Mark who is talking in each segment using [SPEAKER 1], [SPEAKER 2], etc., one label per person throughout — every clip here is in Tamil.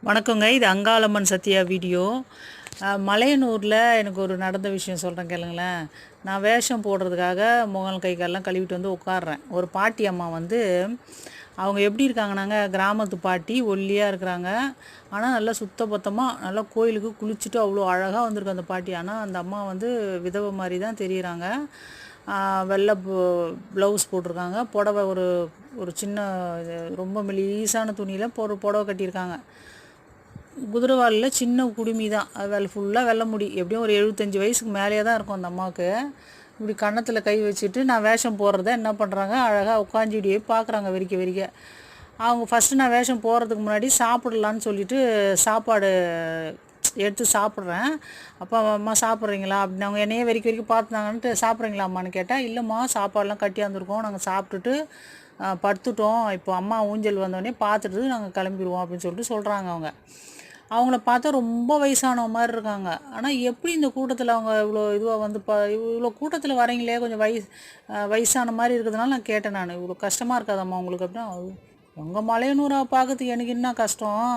[SPEAKER 1] வணக்கங்க. இது அங்காளம்மன் சத்யா வீடியோ. மலையனூரில் எனக்கு ஒரு நடந்த விஷயம் சொல்கிறேன் கேளுங்களேன். நான் வேஷம் போடுறதுக்காக முகம் கை காலெல்லாம் கழுவிட்டு வந்து உட்காடுறேன். ஒரு பாட்டி அம்மா வந்து அவங்க எப்படி இருக்காங்கன்னாங்க, கிராமத்து பாட்டி ஒல்லியாக இருக்கிறாங்க. ஆனால் நல்லா சுத்தபத்தமாக நல்லா கோயிலுக்கு குளிச்சுட்டு அவ்வளோ அழகாக வந்திருக்கு அந்த பாட்டி. ஆனால் அந்த அம்மா வந்து விதவை மாதிரி தான் தெரியுறாங்க. வெள்ளை ப்ளவுஸ் போட்டிருக்காங்க. புடவை ஒரு ஒரு சின்ன ரொம்ப மெலீஸான துணியில் புடவை கட்டியிருக்காங்க. குதிரைவாலில் சின்ன குடுமி தான், அது ஃபுல்லாக வெள்ளை முடி. எப்படியும் ஒரு 75 வயசுக்கு மேலேயே தான் இருக்கும் அந்த அம்மாவுக்கு. இப்படி கன்னத்தில் கை வச்சுட்டு நான் வேஷம் போடுறத என்ன பண்ணுறாங்க, அழகாக உட்காந்துடியே பார்க்குறாங்க வெறிக்க. அவங்க ஃபஸ்ட்டு நான் வேஷம் போடுறதுக்கு முன்னாடி சாப்பிடலான்னு சொல்லிவிட்டு சாப்பாடு எடுத்து சாப்பிட்றேன். அப்போ அம்மா சாப்பிட்றீங்களா அப்படின்னு அவங்க என்னையே வெறிக்க பார்த்துனாங்கன்ட்டு, சாப்பிட்றீங்களா அம்மான்னு கேட்டால், இல்லைம்மா சாப்பாடெலாம் கட்டியாந்துருக்கோம், நாங்கள் சாப்பிட்டுட்டு படுத்துட்டோம், இப்போ அம்மா ஊஞ்சல் வந்தோடனே பார்த்துட்டு நாங்கள் கிளம்பிடுவோம் அப்படின்னு சொல்லிட்டு சொல்கிறாங்க. அவங்கள பார்த்தா ரொம்ப வயசானவ மாதிரி இருக்காங்க. ஆனால் எப்படி இந்த கூட்டத்தில் அவங்க இவ்வளோ இதுவாக வந்து இவ்வளோ கூட்டத்தில் வரீங்களே, கொஞ்சம் வயசான மாதிரி இருக்கிறதுனால நான் கேட்டேன். நான் இவ்வளோ கஷ்டமாக இருக்காதம்மா உங்களுக்கு அப்படின்னா, உங்கள் மலையனூரை பார்க்கறதுக்கு எனக்கு என்ன கஷ்டம்,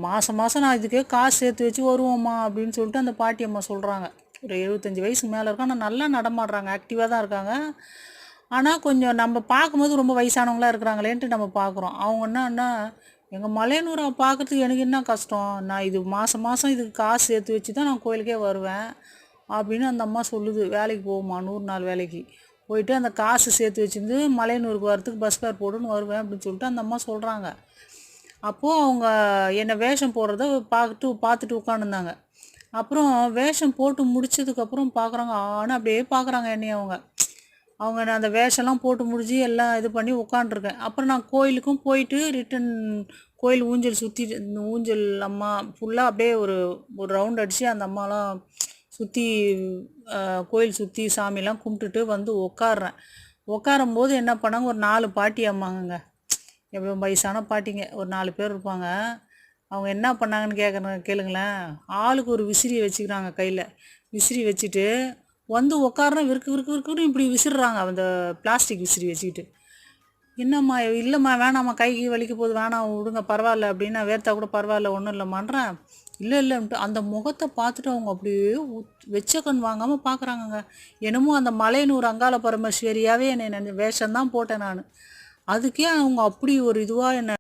[SPEAKER 1] மாதம் நான் இதுக்கே காசு சேர்த்து வச்சு வருவோம்மா அப்படின்னு சொல்லிட்டு அந்த பாட்டி அம்மா சொல்கிறாங்க. ஒரு 75 வயசுக்கு மேலே இருக்கும். ஆனால் நல்லா நடமாடுறாங்க, ஆக்டிவாக தான் இருக்காங்க. ஆனால் கொஞ்சம் நம்ம பார்க்கும்போது ரொம்ப வயசானவங்களாக இருக்கிறாங்களேன்ட்டு நம்ம பார்க்குறோம். அவங்க என்னன்னா, எங்கள் மலையனூரை பார்க்குறதுக்கு எனக்கு என்ன கஷ்டம், நான் இது மாதம் இதுக்கு காசு சேர்த்து வச்சு தான் நான் கோயிலுக்கே வருவேன் அப்படின்னு அந்த அம்மா சொல்லுது. வேலைக்கு போகுமா 100 நாள் வேலைக்கு போயிட்டு அந்த காசு சேர்த்து வச்சுருந்து மலையனூருக்கு வரத்துக்கு பஸ் ஃபேர் போட்டுன்னு வருவேன் அப்படின்னு சொல்லிட்டு அந்த அம்மா சொல்கிறாங்க. அப்போது அவங்க என்னை வேஷம் போடுறத பார்த்துட்டு உட்காந்துருந்தாங்க. அப்புறம் வேஷம் போட்டு முடித்ததுக்கப்புறம் பார்க்குறாங்க, ஆனால் அப்படியே பார்க்குறாங்க என்னைய. அவங்க நான் அந்த வேஷம்லாம் போட்டு முடிஞ்சு எல்லாம் இது பண்ணி உட்காண்ட்ருக்கேன். அப்புறம் நான் கோயிலுக்கும் போயிட்டு ரிட்டன் கோயில் ஊஞ்சல் சுற்றிட்டு, இந்த ஊஞ்சல் அம்மா ஃபுல்லாக அப்படியே ஒரு ஒரு ரவுண்ட் அடித்து அந்த அம்மாலாம் சுற்றி கோயில் சுற்றி சாமிலாம் கும்பிட்டுட்டு வந்து உட்காடுறேன். உட்காரும்போது என்ன பண்ணாங்க, ஒரு 4 பாட்டி அம்மாங்க, எவ்வளோ வயசான பாட்டிங்க, ஒரு 4 பேர் இருப்பாங்க. அவங்க என்ன பண்ணாங்கன்னு கேளுங்களேன். ஆளுக்கு ஒரு விசிறியை வச்சுக்கிறாங்க கையில். விசிறி வச்சுட்டு வந்து உட்காரணும், விறுக்குன்னு இப்படி விசிறுறாங்க அந்த பிளாஸ்டிக் விசிறி வச்சுக்கிட்டு. என்னம்மா, இல்லைம்மா வேணாம்மா, கைக்கு வலிக்க போகுது, வேணாம் விடுங்க பரவாயில்ல அப்படின்னு, வேர்த்தா கூட பரவாயில்ல ஒன்றும் இல்லைம்மான்றேன். இல்லைன்ட்டு அந்த முகத்தை பார்த்துட்டு அவங்க அப்படியே வெச்ச கண் வாங்காமல் பார்க்குறாங்கங்க. என்னமோ அந்த மலையனூர் அங்காள பரமேஸ்வரியாகவே என்னை வேஷம்தான் போட்டேன் நான். அதுக்கே அவங்க அப்படி ஒரு இதுவாக என்ன